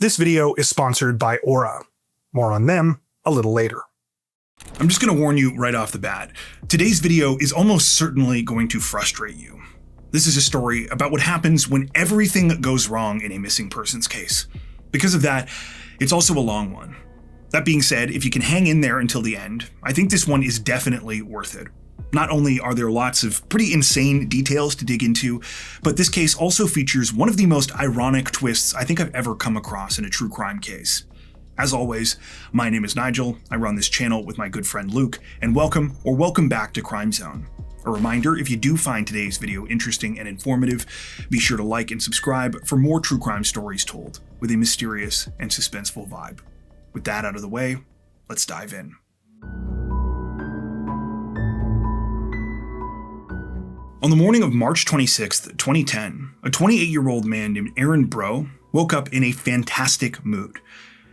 This video is sponsored by Aura. More on them a little later. I'm just going to warn you right off the bat. Today's video is almost certainly going to frustrate you. This is a story about what happens when everything goes wrong in a missing persons case. Because of that, it's also a long one. That being said, if you can hang in there until the end, I think this one is definitely worth it. Not only are there lots of pretty insane details to dig into, but this case also features one of the most ironic twists I think I've ever come across in a true crime case. As always, my name is Nigel, I run this channel with my good friend Luke, and welcome back to Crime Zone. A reminder, if you do find today's video interesting and informative, be sure to like and subscribe for more true crime stories told with a mysterious and suspenseful vibe. With that out of the way, let's dive in. On the morning of March 26, 2010, a 28-year-old man named Aaron Bro woke up in a fantastic mood.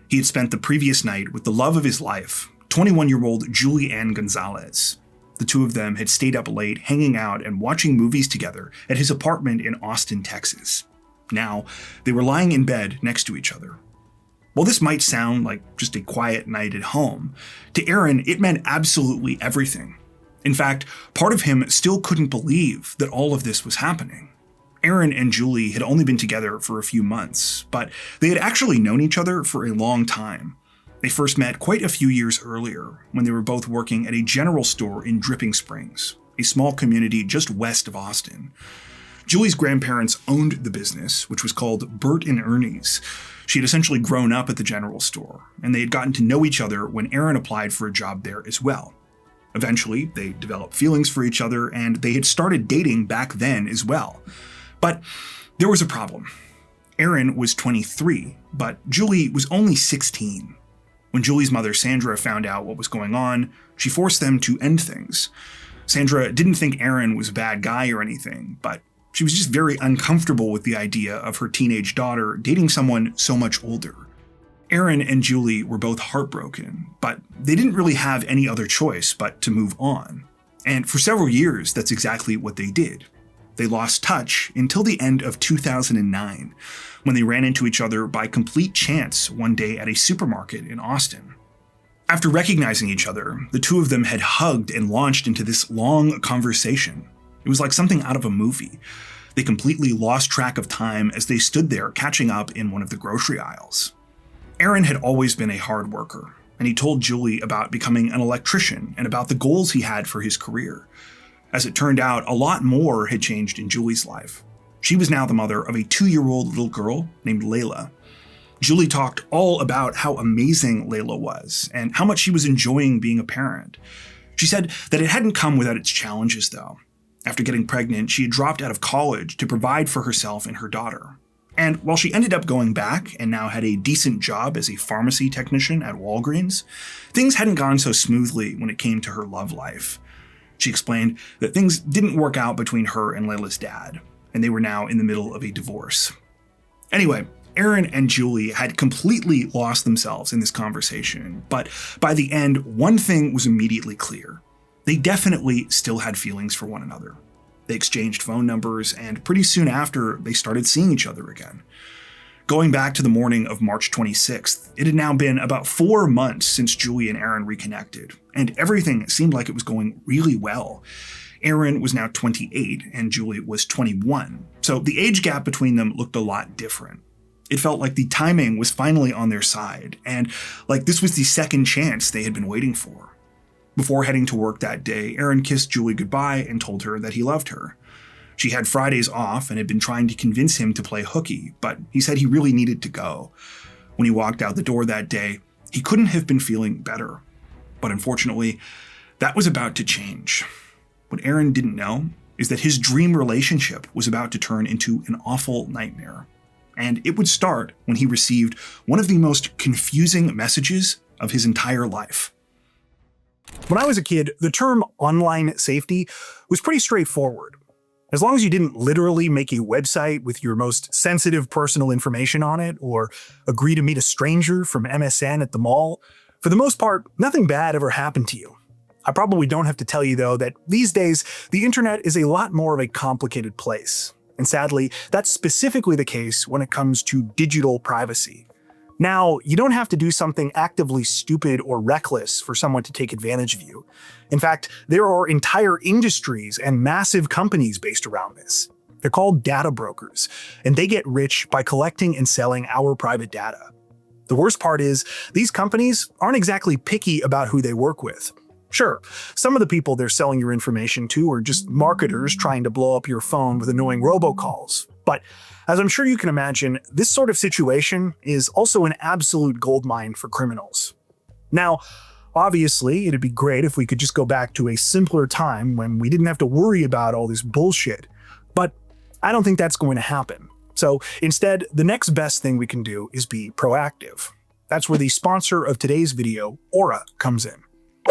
He had spent the previous night with the love of his life, 21-year-old Julie Ann Gonzalez. The two of them had stayed up late, hanging out and watching movies together at his apartment in Austin, Texas. Now, they were lying in bed next to each other. While this might sound like just a quiet night at home, to Aaron it meant absolutely everything. In fact, part of him still couldn't believe that all of this was happening. Aaron and Julie had only been together for a few months, but they had actually known each other for a long time. They first met quite a few years earlier when they were both working at a general store in Dripping Springs, a small community just west of Austin. Julie's grandparents owned the business, which was called Bert and Ernie's. She had essentially grown up at the general store, and they had gotten to know each other when Aaron applied for a job there as well. Eventually, they developed feelings for each other, and they had started dating back then as well. But there was a problem. Aaron was 23, but Julie was only 16. When Julie's mother, Sandra, found out what was going on, she forced them to end things. Sandra didn't think Aaron was a bad guy or anything, but she was just very uncomfortable with the idea of her teenage daughter dating someone so much older. Aaron and Julie were both heartbroken, but they didn't really have any other choice but to move on. And for several years, that's exactly what they did. They lost touch until the end of 2009, when they ran into each other by complete chance one day at a supermarket in Austin. After recognizing each other, the two of them had hugged and launched into this long conversation. It was like something out of a movie. They completely lost track of time as they stood there catching up in one of the grocery aisles. Aaron had always been a hard worker, and he told Julie about becoming an electrician and about the goals he had for his career. As it turned out, a lot more had changed in Julie's life. She was now the mother of a 2-year-old little girl named Layla. Julie talked all about how amazing Layla was and how much she was enjoying being a parent. She said that it hadn't come without its challenges, though. After getting pregnant, she had dropped out of college to provide for herself and her daughter. And while she ended up going back and now had a decent job as a pharmacy technician at Walgreens, things hadn't gone so smoothly when it came to her love life. She explained that things didn't work out between her and Layla's dad, and they were now in the middle of a divorce. Anyway, Aaron and Julie had completely lost themselves in this conversation, but by the end, one thing was immediately clear. They definitely still had feelings for one another. They exchanged phone numbers, and pretty soon after, they started seeing each other again. Going back to the morning of March 26th, it had now been about 4 months since Julie and Aaron reconnected, and everything seemed like it was going really well. Aaron was now 28, and Julie was 21, so the age gap between them looked a lot different. It felt like the timing was finally on their side, and like this was the second chance they had been waiting for. Before heading to work that day, Aaron kissed Julie goodbye and told her that he loved her. She had Fridays off and had been trying to convince him to play hooky, but he said he really needed to go. When he walked out the door that day, he couldn't have been feeling better. But unfortunately, that was about to change. What Aaron didn't know is that his dream relationship was about to turn into an awful nightmare. And it would start when he received one of the most confusing messages of his entire life. When I was a kid, the term online safety was pretty straightforward. As long as you didn't literally make a website with your most sensitive personal information on it, or agree to meet a stranger from MSN at the mall, for the most part, nothing bad ever happened to you. I probably don't have to tell you, though, that these days, the internet is a lot more of a complicated place. And sadly, that's specifically the case when it comes to digital privacy. Now, you don't have to do something actively stupid or reckless for someone to take advantage of you. In fact, there are entire industries and massive companies based around this. They're called data brokers, and they get rich by collecting and selling our private data. The worst part is, these companies aren't exactly picky about who they work with. Sure, some of the people they're selling your information to are just marketers trying to blow up your phone with annoying robocalls. But as I'm sure you can imagine, this sort of situation is also an absolute goldmine for criminals. Now, obviously, it'd be great if we could just go back to a simpler time when we didn't have to worry about all this bullshit. But I don't think that's going to happen. So instead, the next best thing we can do is be proactive. That's where the sponsor of today's video, Aura, comes in.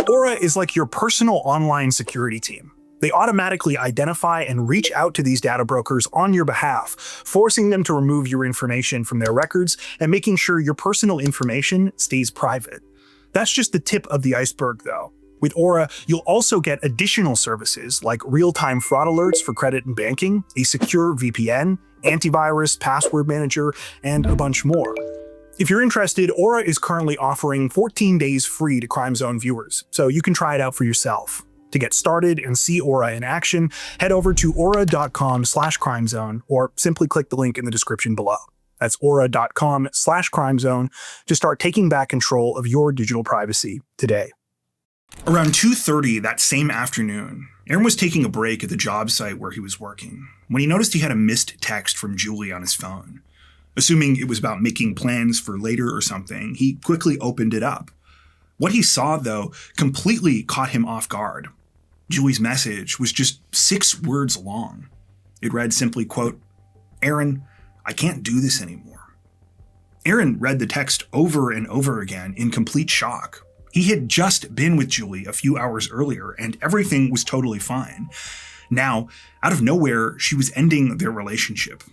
Aura is like your personal online security team. They automatically identify and reach out to these data brokers on your behalf, forcing them to remove your information from their records and making sure your personal information stays private. That's just the tip of the iceberg, though. With Aura, you'll also get additional services like real-time fraud alerts for credit and banking, a secure VPN, antivirus, password manager, and a bunch more. If you're interested, Aura is currently offering 14 days free to Crime Zone viewers, so you can try it out for yourself. To get started and see Aura in action, head over to aura.com/crimezone or simply click the link in the description below. That's aura.com/crimezone to start taking back control of your digital privacy today. Around 2:30 that same afternoon, Aaron was taking a break at the job site where he was working when he noticed he had a missed text from Julie on his phone. Assuming it was about making plans for later or something, he quickly opened it up. What he saw, though, completely caught him off guard. Julie's message was just 6 words long. It read simply, quote, "Aaron, I can't do this anymore." Aaron read the text over and over again in complete shock. He had just been with Julie a few hours earlier, and everything was totally fine. Now, out of nowhere, she was ending their relationship.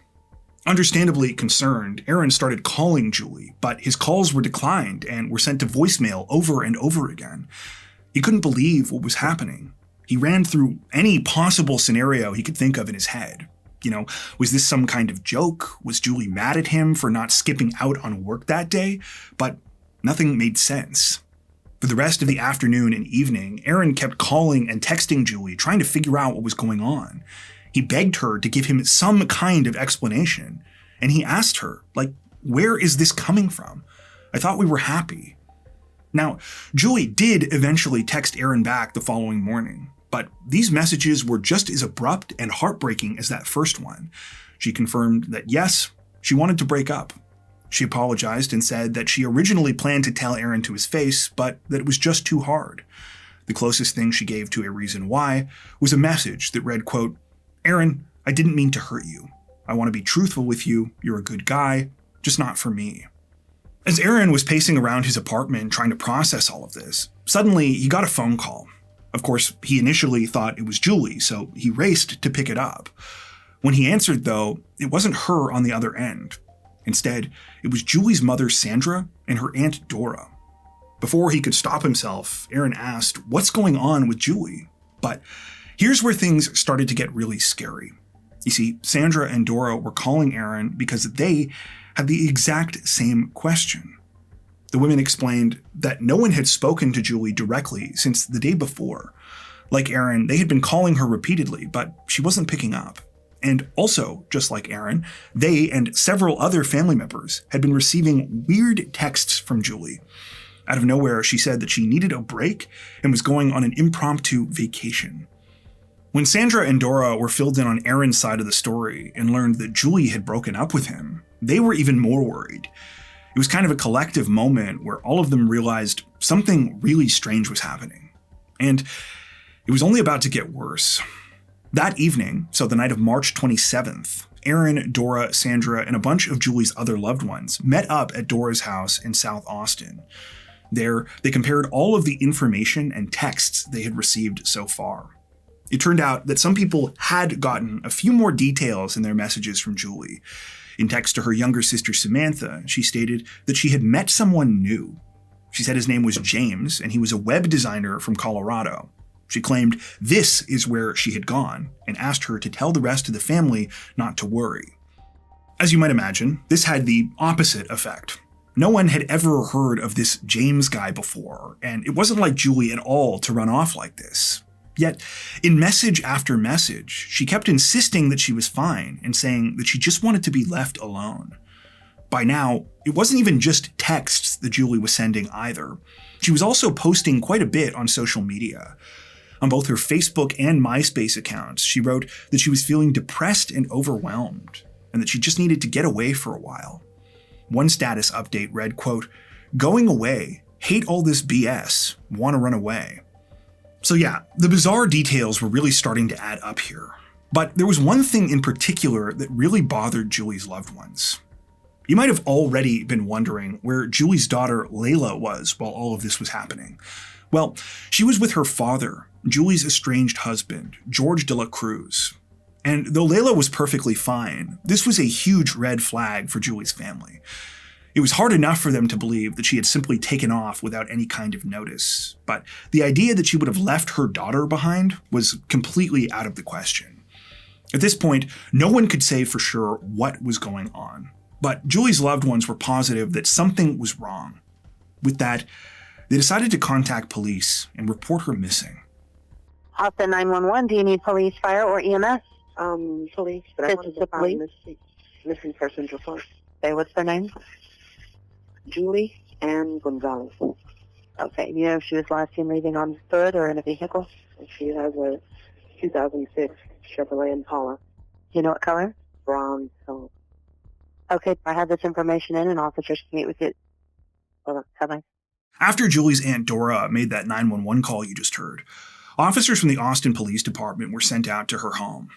Understandably concerned, Aaron started calling Julie, but his calls were declined and were sent to voicemail over and over again. He couldn't believe what was happening. He ran through any possible scenario he could think of in his head. Was this some kind of joke? Was Julie mad at him for not skipping out on work that day? But nothing made sense. For the rest of the afternoon and evening, Aaron kept calling and texting Julie, trying to figure out what was going on. He begged her to give him some kind of explanation, and he asked her, where is this coming from? I thought we were happy. Now, Julie did eventually text Aaron back the following morning, but these messages were just as abrupt and heartbreaking as that first one. She confirmed that yes, she wanted to break up. She apologized and said that she originally planned to tell Aaron to his face, but that it was just too hard. The closest thing she gave to a reason why was a message that read, quote, "Aaron, I didn't mean to hurt you. I want to be truthful with you. You're a good guy, just not for me." As Aaron was pacing around his apartment trying to process all of this, suddenly he got a phone call. Of course, he initially thought it was Julie, so he raced to pick it up. When he answered, though, it wasn't her on the other end. Instead, it was Julie's mother, Sandra, and her aunt, Dora. Before he could stop himself, Aaron asked, "What's going on with Julie?" But here's where things started to get really scary. You see, Sandra and Dora were calling Aaron because they had the exact same question. The women explained that no one had spoken to Julie directly since the day before. Like Aaron, they had been calling her repeatedly, but she wasn't picking up. And also, just like Aaron, they and several other family members had been receiving weird texts from Julie. Out of nowhere, she said that she needed a break and was going on an impromptu vacation. When Sandra and Dora were filled in on Aaron's side of the story and learned that Julie had broken up with him, they were even more worried. It was kind of a collective moment where all of them realized something really strange was happening. And it was only about to get worse. That evening, so the night of March 27th, Aaron, Dora, Sandra, and a bunch of Julie's other loved ones met up at Dora's house in South Austin. There, they compared all of the information and texts they had received so far. It turned out that some people had gotten a few more details in their messages from Julie. In text to her younger sister Samantha, she stated that she had met someone new. She said his name was James, and he was a web designer from Colorado. She claimed this is where she had gone, and asked her to tell the rest of the family not to worry. As you might imagine, this had the opposite effect. No one had ever heard of this James guy before, and it wasn't like Julie at all to run off like this. Yet, in message after message, she kept insisting that she was fine and saying that she just wanted to be left alone. By now, it wasn't even just texts that Julie was sending either. She was also posting quite a bit on social media. On both her Facebook and MySpace accounts, she wrote that she was feeling depressed and overwhelmed, and that she just needed to get away for a while. One status update read, quote, "Going away, hate all this BS, want to run away." So yeah, the bizarre details were really starting to add up here. But there was one thing in particular that really bothered Julie's loved ones. You might have already been wondering where Julie's daughter Layla was while all of this was happening. Well, she was with her father, Julie's estranged husband, George de la Cruz. And though Layla was perfectly fine, this was a huge red flag for Julie's family. It was hard enough for them to believe that she had simply taken off without any kind of notice, but the idea that she would have left her daughter behind was completely out of the question. At this point, no one could say for sure what was going on, but Julie's loved ones were positive that something was wrong. With that, they decided to contact police and report her missing. Austin 911, do you need police, fire, or EMS? Police, but This I wanted is to the find police? missing person's report. Okay, what's their name? Julie and Gonzalez. Okay, you know if she was last seen leaving on foot or in a vehicle? And she has a 2006 Chevrolet Impala, You know what color? brown color. Okay, I have this information in and officers can meet with you. Hold on, have I? After Julie's Aunt Dora made that 911 call you just heard, officers from the Austin Police Department were sent out to her home.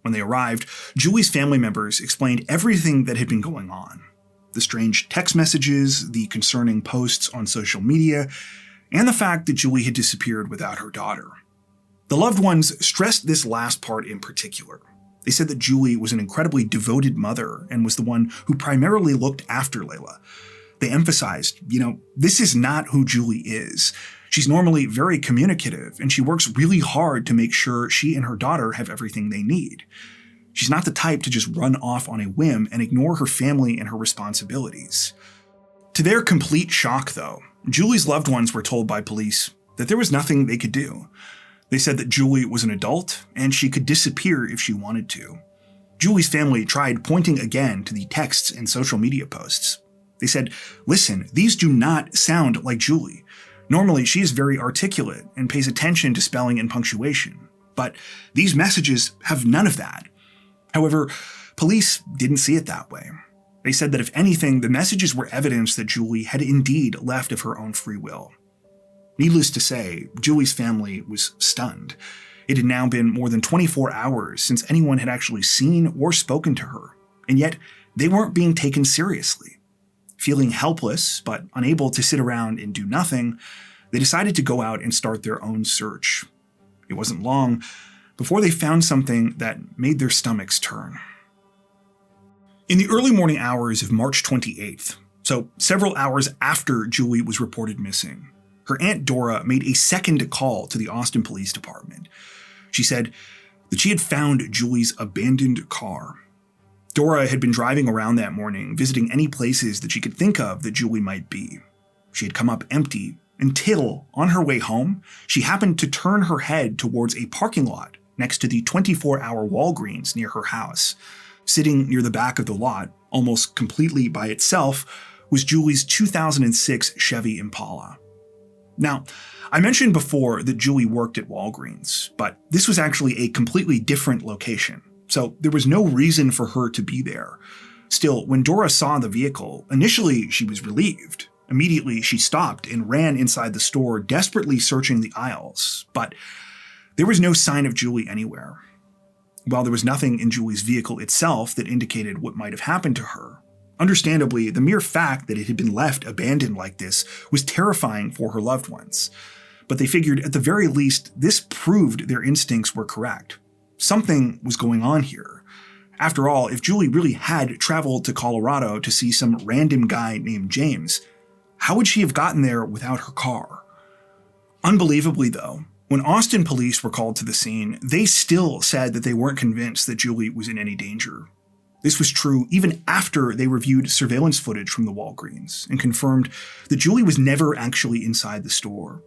When they arrived, Julie's family members explained everything that had been going on. The strange text messages, the concerning posts on social media, and the fact that Julie had disappeared without her daughter. The loved ones stressed this last part in particular. They said that Julie was an incredibly devoted mother and was the one who primarily looked after Layla. They emphasized, this is not who Julie is. She's normally very communicative, and she works really hard to make sure she and her daughter have everything they need. She's not the type to just run off on a whim and ignore her family and her responsibilities. To their complete shock, though, Julie's loved ones were told by police that there was nothing they could do. They said that Julie was an adult, and she could disappear if she wanted to. Julie's family tried pointing again to the texts and social media posts. They said, "Listen, these do not sound like Julie. Normally, she is very articulate and pays attention to spelling and punctuation, but these messages have none of that." However, police didn't see it that way. They said that if anything, the messages were evidence that Julie had indeed left of her own free will. Needless to say, Julie's family was stunned. It had now been more than 24 hours since anyone had actually seen or spoken to her, and yet they weren't being taken seriously. Feeling helpless, but unable to sit around and do nothing, they decided to go out and start their own search. It wasn't long before they found something that made their stomachs turn. In the early morning hours of March 28th, so several hours after Julie was reported missing, her Aunt Dora made a second call to the Austin Police Department. She said that she had found Julie's abandoned car. Dora had been driving around that morning, visiting any places that she could think of that Julie might be. She had come up empty until, on her way home, she happened to turn her head towards a parking lot next to the 24-hour Walgreens near her house. Sitting near the back of the lot, almost completely by itself, was Julie's 2006 Chevy Impala. Now, I mentioned before that Julie worked at Walgreens, but this was actually a completely different location, so there was no reason for her to be there. Still, when Dora saw the vehicle, initially she was relieved. Immediately, she stopped and ran inside the store, desperately searching the aisles, but there was no sign of Julie anywhere. While there was nothing in Julie's vehicle itself that indicated what might have happened to her, understandably, the mere fact that it had been left abandoned like this was terrifying for her loved ones. But they figured at the very least, this proved their instincts were correct. Something was going on here. After all, if Julie really had traveled to Colorado to see some random guy named James, how would she have gotten there without her car? Unbelievably, though, when Austin police were called to the scene, they still said that they weren't convinced that Julie was in any danger. This was true even after they reviewed surveillance footage from the Walgreens and confirmed that Julie was never actually inside the store.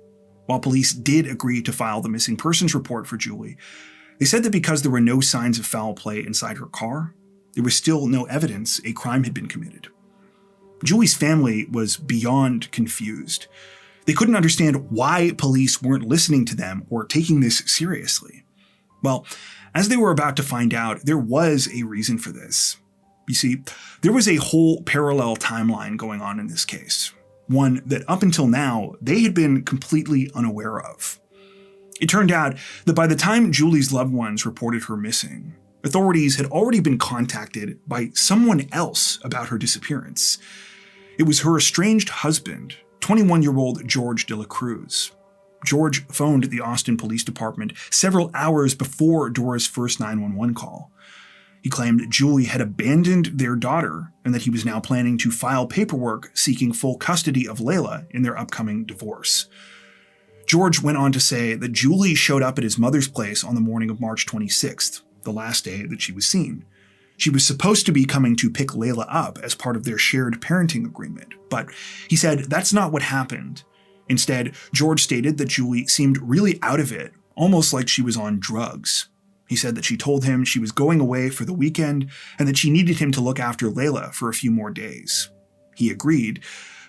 While police did agree to file the missing persons report for Julie, they said that because there were no signs of foul play inside her car, there was still no evidence a crime had been committed. Julie's family was beyond confused. They couldn't understand why police weren't listening to them or taking this seriously. Well, as they were about to find out, there was a reason for this. You see, there was a whole parallel timeline going on in this case, one that up until now, they had been completely unaware of. It turned out that by the time Julie's loved ones reported her missing, authorities had already been contacted by someone else about her disappearance. It was her estranged husband, 21-year-old George de la Cruz. George phoned the Austin Police Department several hours before Dora's first 911 call. He claimed Julie had abandoned their daughter and that he was now planning to file paperwork seeking full custody of Layla in their upcoming divorce. George went on to say that Julie showed up at his mother's place on the morning of March 26th, the last day that she was seen. She was supposed to be coming to pick Layla up as part of their shared parenting agreement, but he said that's not what happened. Instead, George stated that Julie seemed really out of it, almost like she was on drugs. He said that she told him she was going away for the weekend and that she needed him to look after Layla for a few more days. He agreed,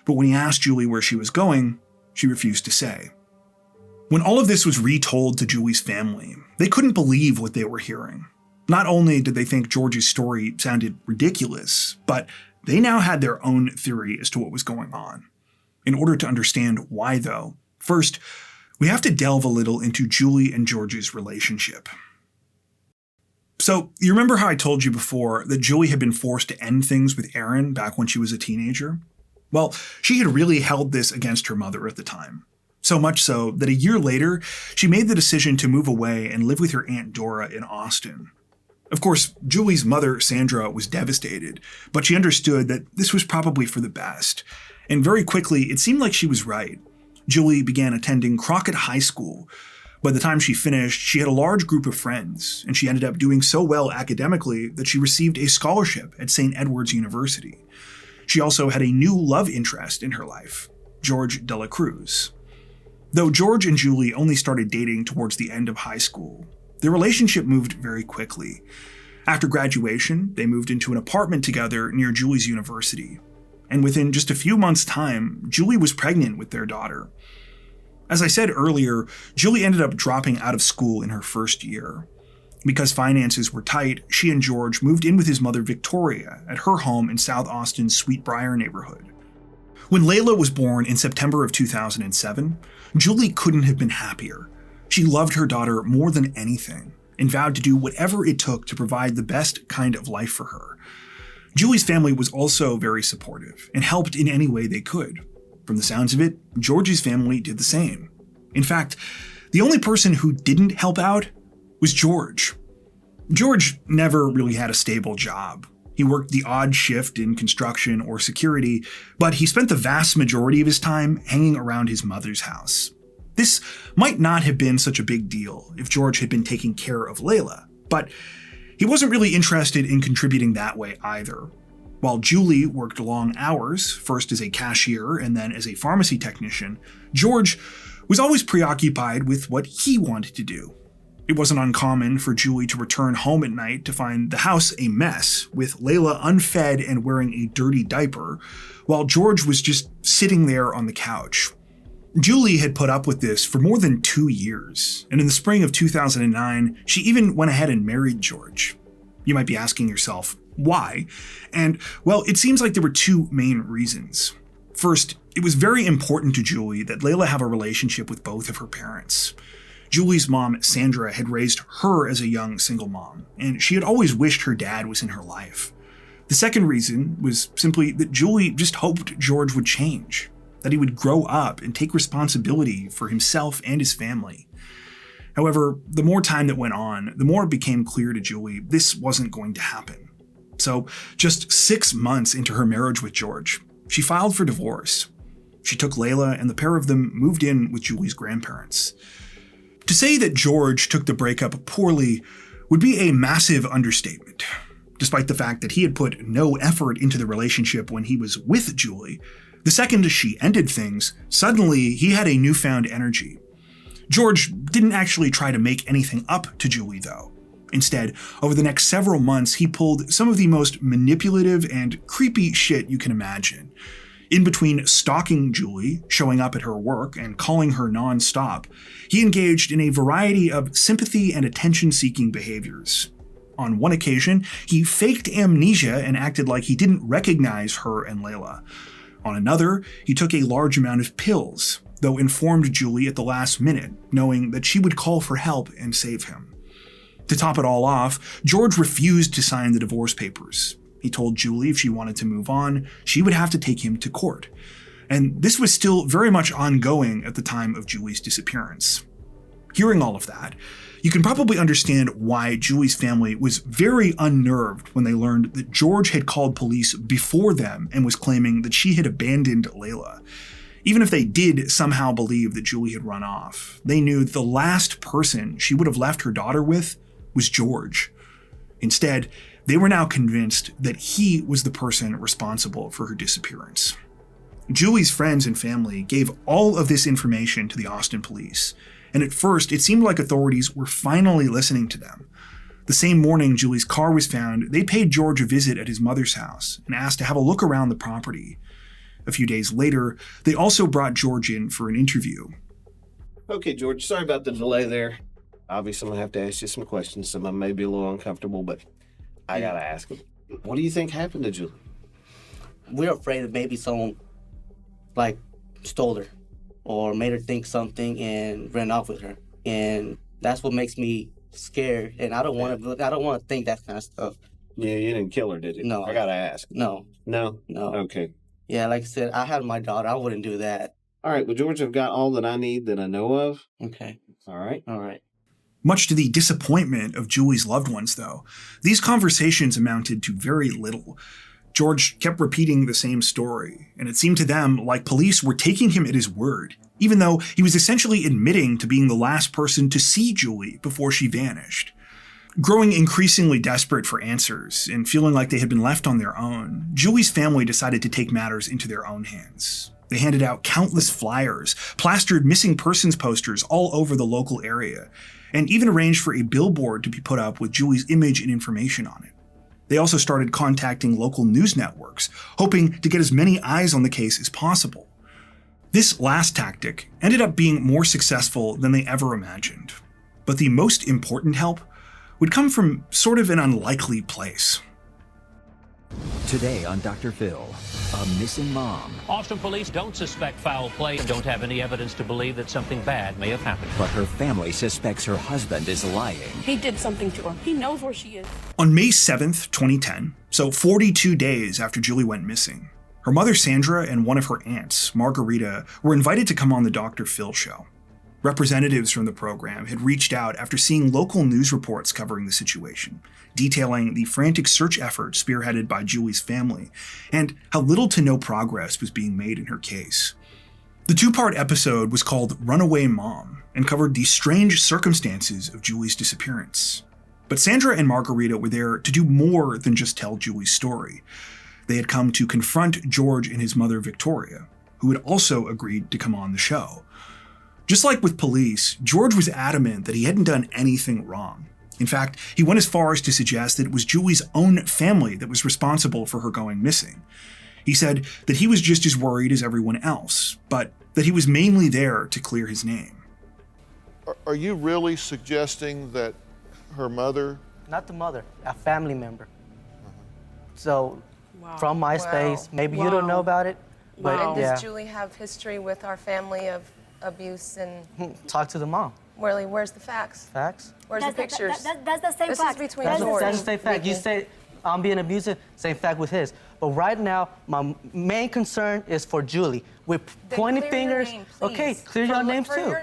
but when he asked Julie where she was going, she refused to say. When all of this was retold to Julie's family, they couldn't believe what they were hearing. Not only did they think George's story sounded ridiculous, but they now had their own theory as to what was going on. In order to understand why, though, first, we have to delve a little into Julie and George's relationship. So, you remember how I told you before that Julie had been forced to end things with Aaron back when she was a teenager? Well, she had really held this against her mother at the time. So much so that a year later, she made the decision to move away and live with her Aunt Dora in Austin. Of course, Julie's mother, Sandra, was devastated, but she understood that this was probably for the best. And very quickly, it seemed like she was right. Julie began attending Crockett High School. By the time she finished, she had a large group of friends, and she ended up doing so well academically that she received a scholarship at St. Edward's University. She also had a new love interest in her life, George de la Cruz. Though George and Julie only started dating towards the end of high school, their relationship moved very quickly. After graduation, they moved into an apartment together near Julie's university. And within just a few months' time, Julie was pregnant with their daughter. As I said earlier, Julie ended up dropping out of school in her first year. Because finances were tight, she and George moved in with his mother Victoria at her home in South Austin's Sweetbriar neighborhood. When Layla was born in September of 2007, Julie couldn't have been happier. She loved her daughter more than anything and vowed to do whatever it took to provide the best kind of life for her. Julie's family was also very supportive and helped in any way they could. From the sounds of it, George's family did the same. In fact, the only person who didn't help out was George. George never really had a stable job. He worked the odd shift in construction or security, but he spent the vast majority of his time hanging around his mother's house. This might not have been such a big deal if George had been taking care of Layla, but he wasn't really interested in contributing that way either. While Julie worked long hours, first as a cashier and then as a pharmacy technician, George was always preoccupied with what he wanted to do. It wasn't uncommon for Julie to return home at night to find the house a mess, with Layla unfed and wearing a dirty diaper, while George was just sitting there on the couch. Julie had put up with this for more than 2 years, and in the spring of 2009, she even went ahead and married George. You might be asking yourself, why? And, well, it seems like there were two main reasons. First, it was very important to Julie that Layla have a relationship with both of her parents. Julie's mom, Sandra, had raised her as a young single mom, and she had always wished her dad was in her life. The second reason was simply that Julie just hoped George would change, that he would grow up and take responsibility for himself and his family. However, the more time that went on, the more it became clear to Julie this wasn't going to happen. So, just 6 months into her marriage with George, she filed for divorce. She took Layla and the pair of them moved in with Julie's grandparents. To say that George took the breakup poorly would be a massive understatement. despite the fact that he had put no effort into the relationship when he was with Julie. The second she ended things, suddenly he had a newfound energy. George didn't actually try to make anything up to Julie, though. Instead, over the next several months, he pulled some of the most manipulative and creepy shit you can imagine. In between stalking Julie, showing up at her work, and calling her non-stop, he engaged in a variety of sympathy and attention-seeking behaviors. On one occasion, he faked amnesia and acted like he didn't recognize her and Layla. On another, he took a large amount of pills, though informed Julie at the last minute, knowing that she would call for help and save him. To top it all off, George refused to sign the divorce papers. He told Julie if she wanted to move on, she would have to take him to court. And this was still very much ongoing at the time of Julie's disappearance. Hearing all of that, you can probably understand why Julie's family was very unnerved when they learned that George had called police before them and was claiming that she had abandoned Layla. Even if they did somehow believe that Julie had run off, they knew the last person she would have left her daughter with was George. Instead, they were now convinced that he was the person responsible for her disappearance. Julie's friends and family gave all of this information to the Austin police, and at first it seemed like authorities were finally listening to them. The same morning Julie's car was found, they paid George a visit at his mother's house and asked to have a look around the property. A few days later, they also brought George in for an interview. Okay, George, sorry about the delay there. Obviously, I'm going to have to ask you some questions. Some of them may be a little uncomfortable, but I got to ask them. What do you think happened to Julie? We're afraid that maybe someone, stole her or made her think something and ran off with her. And that's what makes me scared. And I don't want to think that kind of stuff. Yeah, you didn't kill her, did you? No. I got to ask. No. No? No. Okay. Yeah, like I said, I had my daughter. I wouldn't do that. All right, well, George, I've got all that I need that I know of. Okay. All right? All right. Much to the disappointment of Julie's loved ones, though, these conversations amounted to very little. George kept repeating the same story, and it seemed to them like police were taking him at his word, even though he was essentially admitting to being the last person to see Julie before she vanished. Growing increasingly desperate for answers and feeling like they had been left on their own, Julie's family decided to take matters into their own hands. They handed out countless flyers, plastered missing persons posters all over the local area, and even arranged for a billboard to be put up with Julie's image and information on it. They also started contacting local news networks, hoping to get as many eyes on the case as possible. This last tactic ended up being more successful than they ever imagined. But the most important help would come from sort of an unlikely place. Today on Dr. Phil, a missing mom. Austin police don't suspect foul play and don't have any evidence to believe that something bad may have happened. But her family suspects her husband is lying. He did something to her. He knows where she is. On May 7th, 2010, so 42 days after Julie went missing, her mother Sandra and one of her aunts, Margarita, were invited to come on the Dr. Phil show. Representatives from the program had reached out after seeing local news reports covering the situation, detailing the frantic search effort spearheaded by Julie's family, and how little to no progress was being made in her case. The two-part episode was called Runaway Mom, and covered the strange circumstances of Julie's disappearance. But Sandra and Margarita were there to do more than just tell Julie's story. They had come to confront George and his mother Victoria, who had also agreed to come on the show. Just like with police, George was adamant that he hadn't done anything wrong. In fact, he went as far as to suggest that it was Julie's own family that was responsible for her going missing. He said that he was just as worried as everyone else, but that he was mainly there to clear his name. Are you really suggesting that her mother? Not the mother, a family member. So, from MySpace, maybe you don't know about it, but And does Julie have history with our family of abuse and... Talk to the mom. Really, where's the facts? Facts? Where's the pictures? That's the same this fact. Is between That's George. the same fact. You say I'm being abusive, same fact with his. But right now, my main concern is for Julie. We're pointing fingers. Name, okay, clear your names too.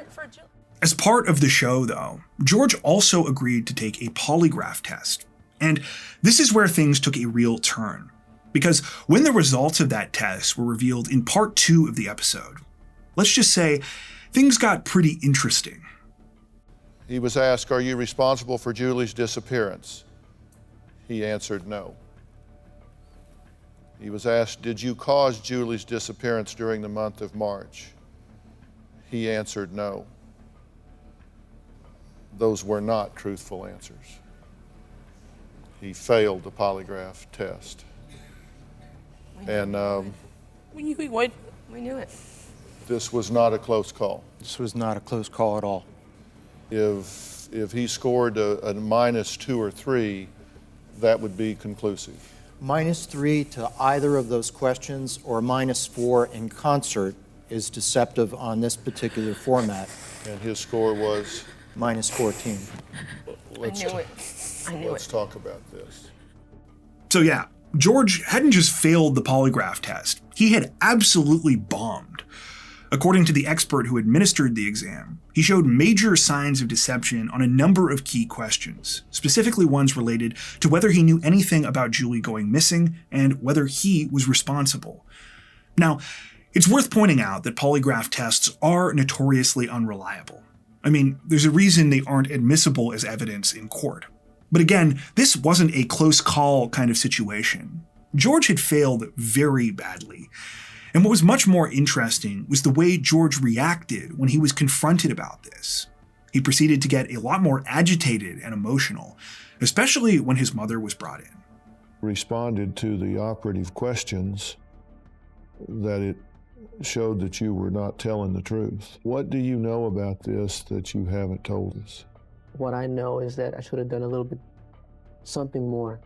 As part of the show, though, George also agreed to take a polygraph test. And this is where things took a real turn. Because when the results of that test were revealed in part 2 of the episode, let's just say things got pretty interesting. He was asked, are you responsible for Julie's disappearance? He answered no. He was asked, did you cause Julie's disappearance during the month of March? He answered no. Those were not truthful answers. He failed the polygraph test. And We knew what? We knew it. this was not a close call. This was not a close call at all. If he scored a -2 or 3, that would be conclusive. -3 to either of those questions or -4 in concert is deceptive on this particular format. And his score was? -14. I knew it. I knew Let's it. talk about this. So yeah, George hadn't just failed the polygraph test, he had absolutely bombed. According to the expert who administered the exam, he showed major signs of deception on a number of key questions, specifically ones related to whether he knew anything about Julie going missing and whether he was responsible. Now, it's worth pointing out that polygraph tests are notoriously unreliable. I mean, there's a reason they aren't admissible as evidence in court. But again, this wasn't a close call kind of situation. George had failed very badly. And what was much more interesting was the way George reacted when he was confronted about this. He proceeded to get a lot more agitated and emotional, especially when his mother was brought in. Responded to the operative questions that it showed that you were not telling the truth. What do you know about this that you haven't told us? What I know is that I should have done a little bit something more.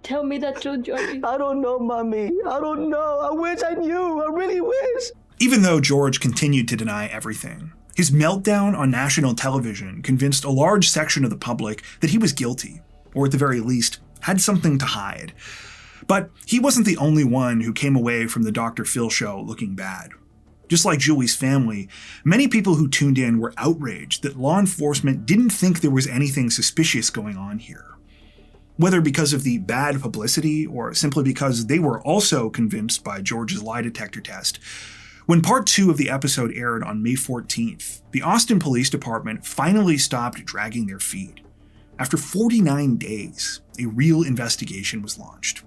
Tell me the truth, Georgie. I don't know, Mommy. I don't know. I wish I knew. I really wish. Even though George continued to deny everything, his meltdown on national television convinced a large section of the public that he was guilty, or at the very least, had something to hide. But he wasn't the only one who came away from the Dr. Phil show looking bad. Just like Julie's family, many people who tuned in were outraged that law enforcement didn't think there was anything suspicious going on here. Whether because of the bad publicity or simply because they were also convinced by George's lie detector test, when part 2 of the episode aired on May 14th, the Austin Police Department finally stopped dragging their feet. After 49 days, a real investigation was launched.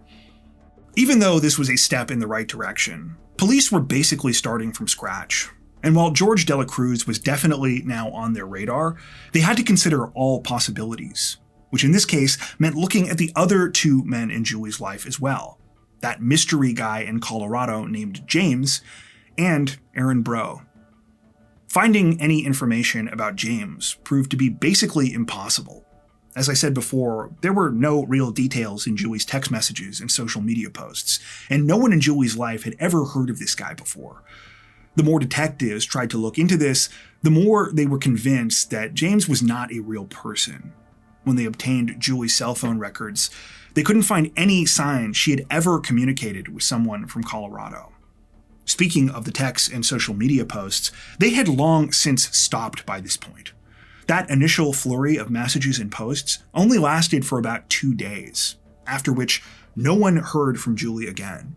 Even though this was a step in the right direction, police were basically starting from scratch. And while George de la Cruz was definitely now on their radar, they had to consider all possibilities, which in this case meant looking at the other 2 men in Julie's life as well. That mystery guy in Colorado named James, and Aaron Bro. Finding any information about James proved to be basically impossible. As I said before, there were no real details in Julie's text messages and social media posts, and no one in Julie's life had ever heard of this guy before. The more detectives tried to look into this, the more they were convinced that James was not a real person. When they obtained Julie's cell phone records, they couldn't find any sign she had ever communicated with someone from Colorado. Speaking of the texts and social media posts, they had long since stopped by this point. That initial flurry of messages and posts only lasted for about 2 days, after which no one heard from Julie again.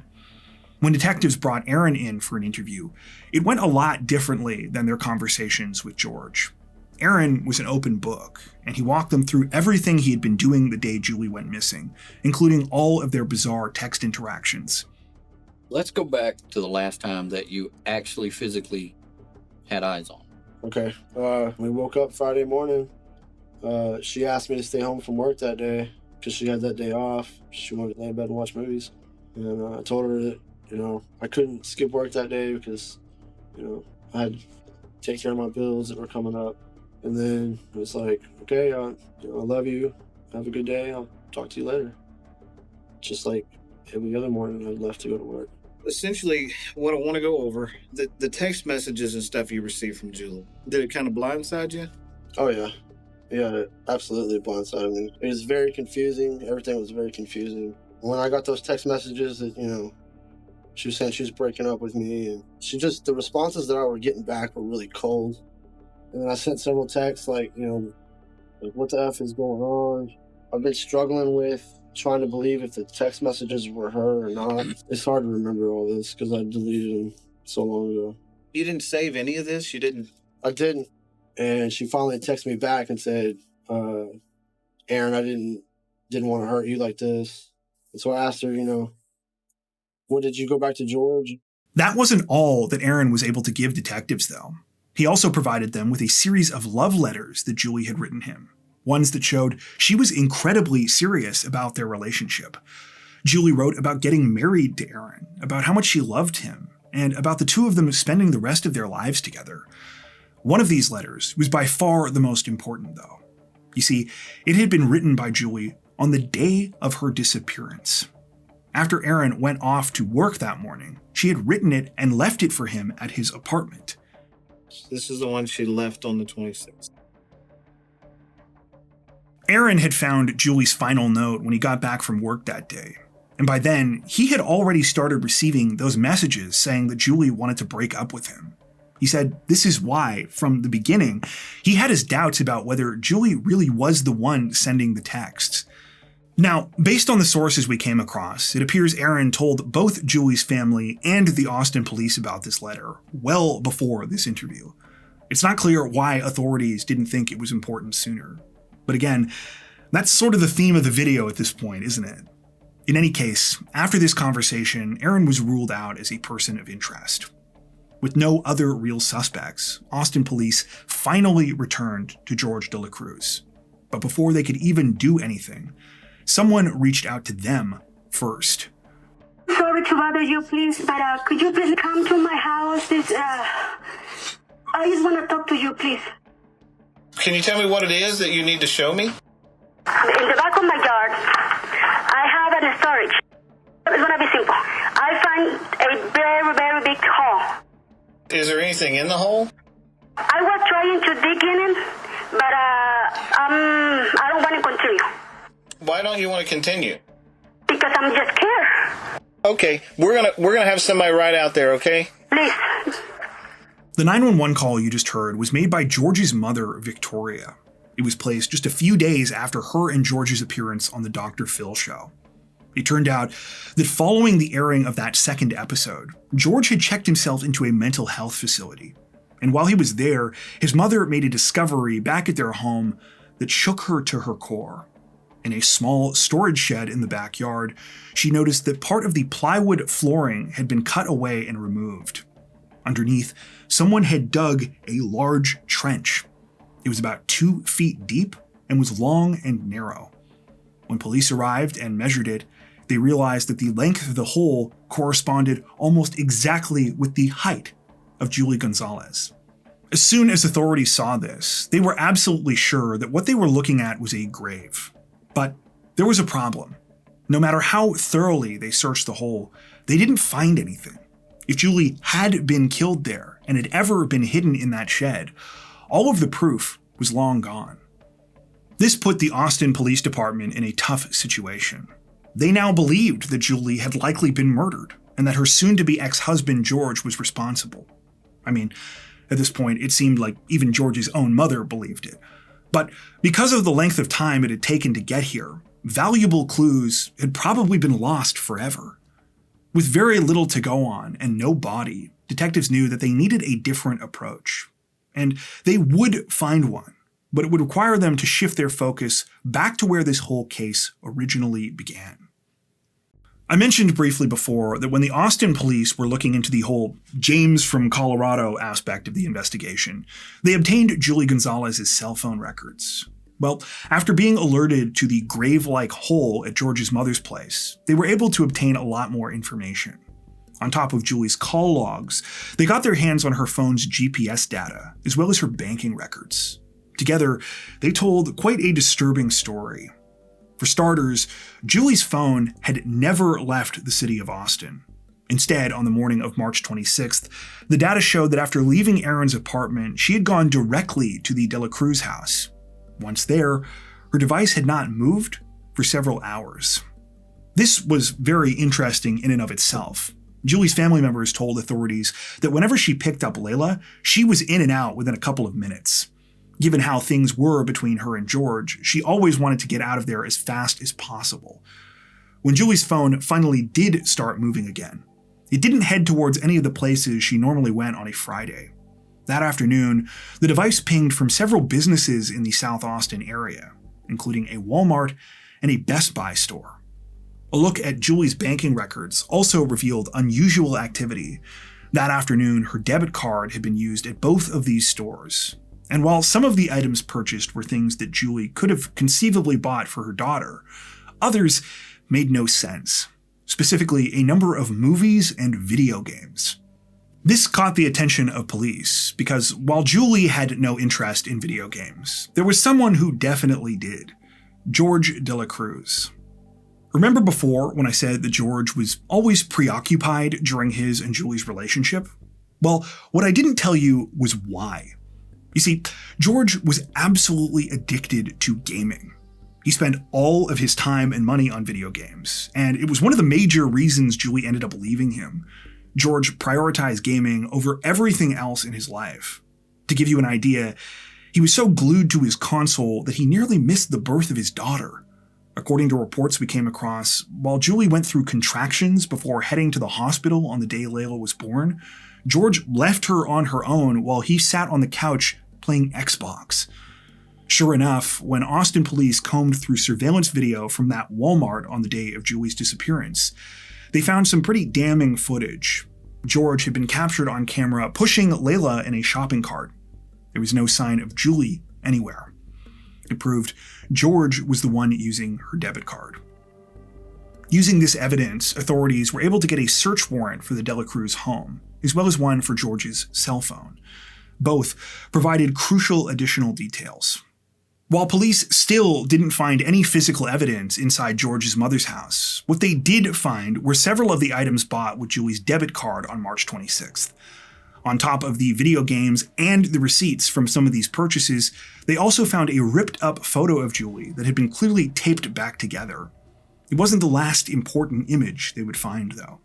When detectives brought Aaron in for an interview, it went a lot differently than their conversations with George. Aaron was an open book, and he walked them through everything he had been doing the day Julie went missing, including all of their bizarre text interactions. Let's go back to the last time that you actually physically had eyes on. Okay. We woke up Friday morning. She asked me to stay home from work that day because she had that day off. She wanted to lay in bed and watch movies. And I told her that, I couldn't skip work that day because, I had to take care of my bills that were coming up. And then it was like, okay, I love you. Have a good day. I'll talk to you later. Just like every other morning I left to go to work. Essentially, what I want to go over, the text messages and stuff you received from Julie, did it kind of blindside you? Oh, yeah. Yeah, it absolutely blindsided me. It was very confusing. Everything was very confusing. When I got those text messages that, she was saying she was breaking up with me, and the responses that I were getting back were really cold. And then I sent several texts like, what the F is going on? I've been struggling with trying to believe if the text messages were her or not. It's hard to remember all this because I deleted them so long ago. You didn't save any of this? You didn't? I didn't. And she finally texted me back and said, Aaron, I didn't didn't want to hurt you like this. And so I asked her, when did you go back to George? That wasn't all that Aaron was able to give detectives, though. He also provided them with a series of love letters that Julie had written him, ones that showed she was incredibly serious about their relationship. Julie wrote about getting married to Aaron, about how much she loved him, and about the two of them spending the rest of their lives together. One of these letters was by far the most important, though. You see, it had been written by Julie on the day of her disappearance. After Aaron went off to work that morning, she had written it and left it for him at his apartment. This is the one she left on the 26th. Aaron had found Julie's final note when he got back from work that day. And by then, he had already started receiving those messages saying that Julie wanted to break up with him. He said this is why, from the beginning, he had his doubts about whether Julie really was the one sending the texts. Now, based on the sources we came across, it appears Aaron told both Julie's family and the Austin police about this letter well before this interview. It's not clear why authorities didn't think it was important sooner. But again, that's sort of the theme of the video at this point, isn't it? In any case, after this conversation, Aaron was ruled out as a person of interest. With no other real suspects, Austin police finally returned to George de la Cruz. But before they could even do anything, someone reached out to them first. Sorry to bother you, please, but could you please come to my house? I just want to talk to you, please. Can you tell me what it is that you need to show me? In the back of my yard, I have a storage. It's going to be simple. I find a very, very big hole. Is there anything in the hole? I was trying to dig in it, but I don't want to continue. Why don't you want to continue? Because I'm just scared. Okay, we're gonna have somebody right out there, okay? Please. The 911 call you just heard was made by George's mother, Victoria. It was placed just a few days after her and George's appearance on the Dr. Phil show. It turned out that following the airing of that second episode, George had checked himself into a mental health facility. And while he was there, his mother made a discovery back at their home that shook her to her core. In a small storage shed in the backyard, she noticed that part of the plywood flooring had been cut away and removed. Underneath, someone had dug a large trench. It was about 2 feet deep and was long and narrow. When police arrived and measured it, they realized that the length of the hole corresponded almost exactly with the height of Julie Gonzalez. As soon as authorities saw this, they were absolutely sure that what they were looking at was a grave. But there was a problem. No matter how thoroughly they searched the hole, they didn't find anything. If Julie had been killed there and had ever been hidden in that shed, all of the proof was long gone. This put the Austin Police Department in a tough situation. They now believed that Julie had likely been murdered and that her soon-to-be ex-husband George was responsible. I mean, at this point, it seemed like even George's own mother believed it. But because of the length of time it had taken to get here, valuable clues had probably been lost forever. With very little to go on and no body, detectives knew that they needed a different approach. And they would find one, but it would require them to shift their focus back to where this whole case originally began. I mentioned briefly before that when the Austin police were looking into the whole James from Colorado aspect of the investigation, they obtained Julie Gonzalez's cell phone records. Well, after being alerted to the grave-like hole at George's mother's place, they were able to obtain a lot more information. On top of Julie's call logs, they got their hands on her phone's GPS data, as well as her banking records. Together, they told quite a disturbing story. For starters, Julie's phone had never left the city of Austin. Instead, on the morning of March 26th, the data showed that after leaving Aaron's apartment, she had gone directly to the De La Cruz house. Once there, her device had not moved for several hours. This was very interesting in and of itself. Julie's family members told authorities that whenever she picked up Layla, she was in and out within a couple of minutes. Given how things were between her and George, she always wanted to get out of there as fast as possible. When Julie's phone finally did start moving again, it didn't head towards any of the places she normally went on a Friday. That afternoon, the device pinged from several businesses in the South Austin area, including a Walmart and a Best Buy store. A look at Julie's banking records also revealed unusual activity. That afternoon, her debit card had been used at both of these stores. And while some of the items purchased were things that Julie could have conceivably bought for her daughter, others made no sense. Specifically, a number of movies and video games. This caught the attention of police because while Julie had no interest in video games, there was someone who definitely did: George de la Cruz. Remember before when I said that George was always preoccupied during his and Julie's relationship? Well, what I didn't tell you was why. You see, George was absolutely addicted to gaming. He spent all of his time and money on video games, and it was one of the major reasons Julie ended up leaving him. George prioritized gaming over everything else in his life. To give you an idea, he was so glued to his console that he nearly missed the birth of his daughter. According to reports we came across, while Julie went through contractions before heading to the hospital on the day Layla was born, George left her on her own while he sat on the couch playing Xbox. Sure enough, when Austin police combed through surveillance video from that Walmart on the day of Julie's disappearance, they found some pretty damning footage. George had been captured on camera pushing Layla in a shopping cart. There was no sign of Julie anywhere. It proved George was the one using her debit card. Using this evidence, authorities were able to get a search warrant for the De La Cruz home, as well as one for George's cell phone. Both provided crucial additional details. While police still didn't find any physical evidence inside George's mother's house, what they did find were several of the items bought with Julie's debit card on March 26th. On top of the video games and the receipts from some of these purchases, they also found a ripped-up photo of Julie that had been clearly taped back together. It wasn't the last important image they would find, though.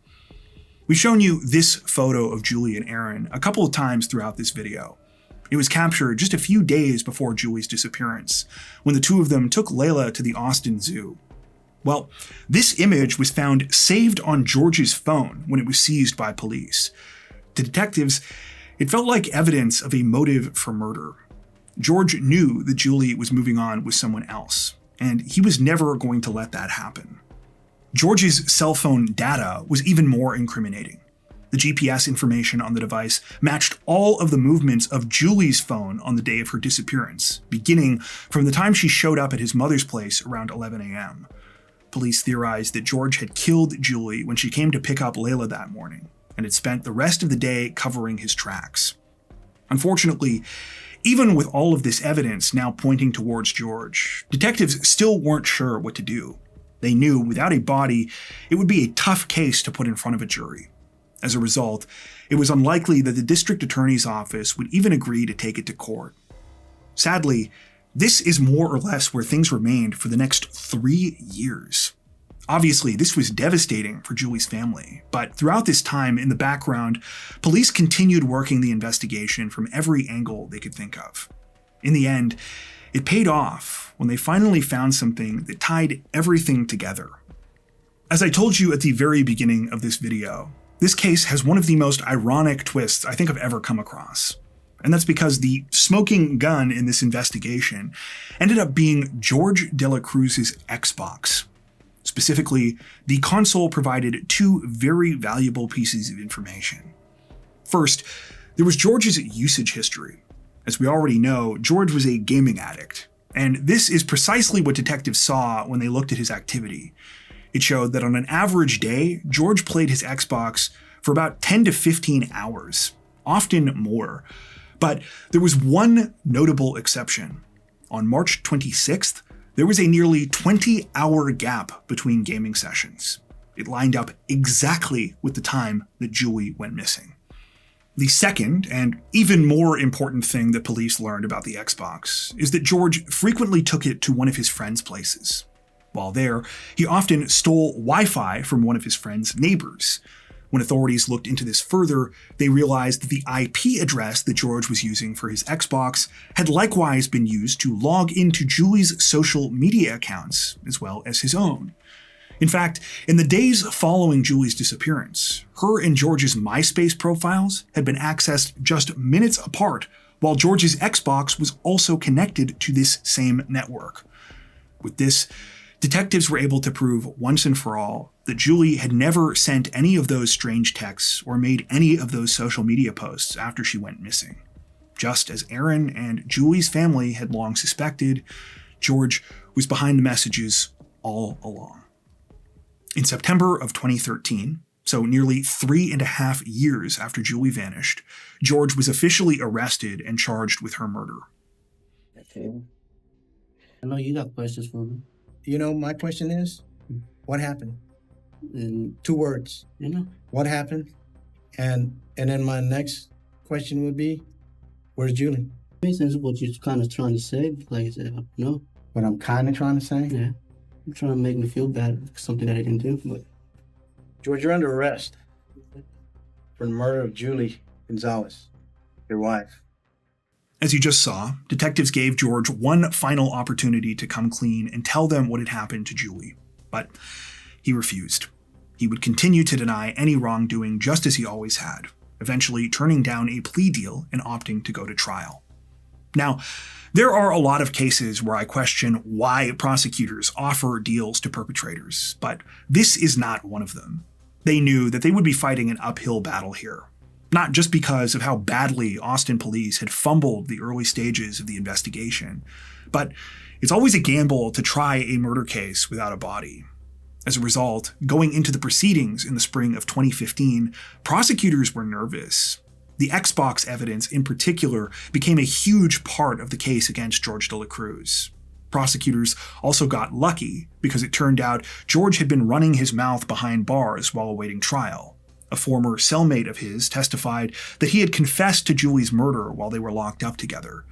We've shown you this photo of Julie and Aaron a couple of times throughout this video. It was captured just a few days before Julie's disappearance, when the two of them took Layla to the Austin Zoo. Well, this image was found saved on George's phone when it was seized by police. To detectives, it felt like evidence of a motive for murder. George knew that Julie was moving on with someone else, and he was never going to let that happen. George's cell phone data was even more incriminating. The GPS information on the device matched all of the movements of Julie's phone on the day of her disappearance, beginning from the time she showed up at his mother's place around 11 a.m. Police theorized that George had killed Julie when she came to pick up Layla that morning, and had spent the rest of the day covering his tracks. Unfortunately, even with all of this evidence now pointing towards George, detectives still weren't sure what to do. They knew without a body, it would be a tough case to put in front of a jury. As a result, it was unlikely that the district attorney's office would even agree to take it to court. Sadly, this is more or less where things remained for the next 3 years. Obviously, this was devastating for Julie's family, but throughout this time in the background, police continued working the investigation from every angle they could think of. In the end, it paid off when they finally found something that tied everything together. As I told you at the very beginning of this video, this case has one of the most ironic twists I think I've ever come across. And that's because the smoking gun in this investigation ended up being George de la Cruz's Xbox. Specifically, the console provided two very valuable pieces of information. First, there was George's usage history. As we already know, George was a gaming addict, and this is precisely what detectives saw when they looked at his activity. It showed that on an average day, George played his Xbox for about 10 to 15 hours, often more. But there was one notable exception. On March 26th, there was a nearly 20-hour gap between gaming sessions. It lined up exactly with the time that Julie went missing. The second, and even more important thing that police learned about the Xbox is that George frequently took it to one of his friends' places. While there, he often stole Wi-Fi from one of his friend's neighbors. When authorities looked into this further, they realized that the IP address that George was using for his Xbox had likewise been used to log into Julie's social media accounts, as well as his own. In fact, in the days following Julie's disappearance, her and George's MySpace profiles had been accessed just minutes apart, while George's Xbox was also connected to this same network. With this, Detectives were able to prove once and for all that Julie had never sent any of those strange texts or made any of those social media posts after she went missing. Just as Aaron and Julie's family had long suspected, George was behind the messages all along. In September of 2013, so nearly 3.5 years after Julie vanished, George was officially arrested and charged with her murder. Okay. I know you got questions for me. You know, my question is, what happened? In 2 words. You know. What happened? And then my next question would be, where's Julie? Makes sense what you're kind of trying to say. Like I said, no. What I'm kind of trying to say? Yeah. You're trying to make me feel bad for something that I didn't do. But George, you're under arrest for the murder of Julie Gonzalez, your wife. As you just saw, detectives gave George one final opportunity to come clean and tell them what had happened to Julie. But he refused. He would continue to deny any wrongdoing just as he always had, eventually turning down a plea deal and opting to go to trial. Now, there are a lot of cases where I question why prosecutors offer deals to perpetrators, but this is not one of them. They knew that they would be fighting an uphill battle here. Not just because of how badly Austin police had fumbled the early stages of the investigation, but it's always a gamble to try a murder case without a body. As a result, going into the proceedings in the spring of 2015, prosecutors were nervous. The Xbox evidence in particular became a huge part of the case against George de la Cruz. Prosecutors also got lucky because it turned out George had been running his mouth behind bars while awaiting trial. A former cellmate of his testified that he had confessed to Julie's murder while they were locked up together.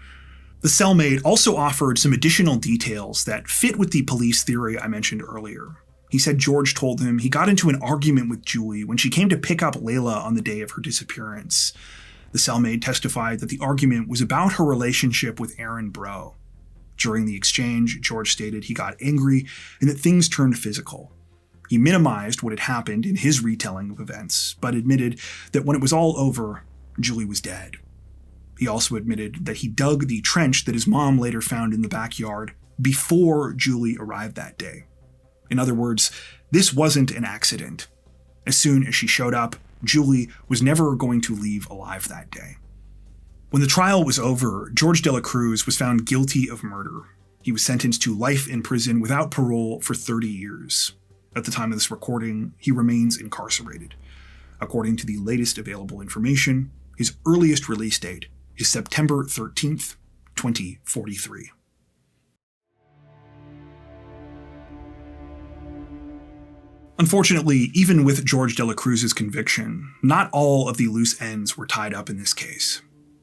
The cellmate also offered some additional details that fit with the police theory I mentioned earlier. He said George told him he got into an argument with Julie when she came to pick up Layla on the day of her disappearance. The cellmate testified that the argument was about her relationship with Aaron Bro. During the exchange, George stated he got angry and that things turned physical. He minimized what had happened in his retelling of events, but admitted that when it was all over, Julie was dead. He also admitted that he dug the trench that his mom later found in the backyard before Julie arrived that day. In other words, this wasn't an accident. As soon as she showed up, Julie was never going to leave alive that day. When the trial was over, George de la Cruz was found guilty of murder. He was sentenced to life in prison without parole for 30 years. At the time of this recording, he remains incarcerated. According to the latest available information, his earliest release date is September 13th, 2043. Unfortunately, even with George de la Cruz's conviction, not all of the loose ends were tied up in this case.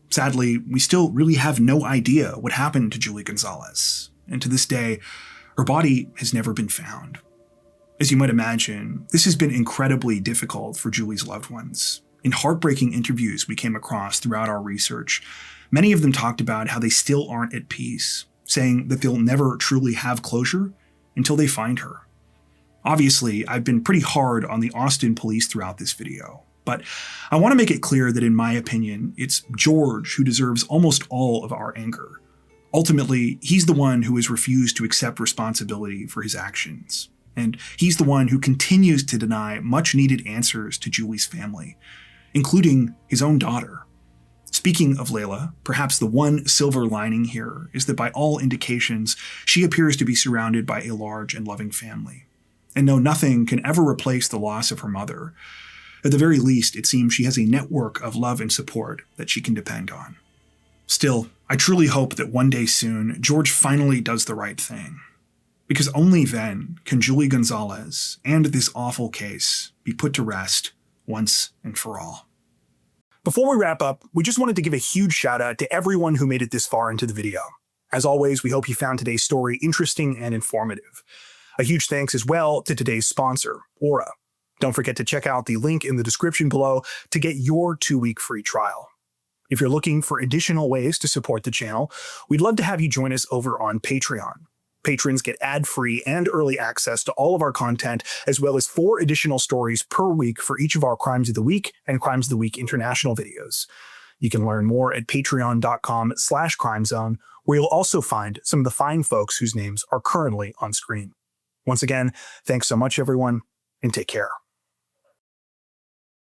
Sadly, we still really have no idea what happened to Julie Gonzalez, and to this day, her body has never been found. As you might imagine, this has been incredibly difficult for Julie's loved ones. In heartbreaking interviews we came across throughout our research, many of them talked about how they still aren't at peace, saying that they'll never truly have closure until they find her. Obviously, I've been pretty hard on the Austin police throughout this video, but I want to make it clear that in my opinion, it's George who deserves almost all of our anger. Ultimately, he's the one who has refused to accept responsibility for his actions, and he's the one who continues to deny much-needed answers to Julie's family, including his own daughter. Speaking of Layla, perhaps the one silver lining here is that by all indications, she appears to be surrounded by a large and loving family. And though nothing can ever replace the loss of her mother, at the very least, it seems she has a network of love and support that she can depend on. Still, I truly hope that one day soon, George finally does the right thing. Because only then can Julie Gonzalez and this awful case be put to rest once and for all. Before we wrap up, we just wanted to give a huge shout out to everyone who made it this far into the video. As always, we hope you found today's story interesting and informative. A huge thanks as well to today's sponsor, Aura. Don't forget to check out the link in the description below to get your 2-week free trial. If you're looking for additional ways to support the channel, we'd love to have you join us over on Patreon. Patrons get ad-free and early access to all of our content, as well as 4 additional stories per week for each of our Crimes of the Week and Crimes of the Week International videos. You can learn more at patreon.com/crimezone, where you'll also find some of the fine folks whose names are currently on screen. Once again, thanks so much, everyone, and take care.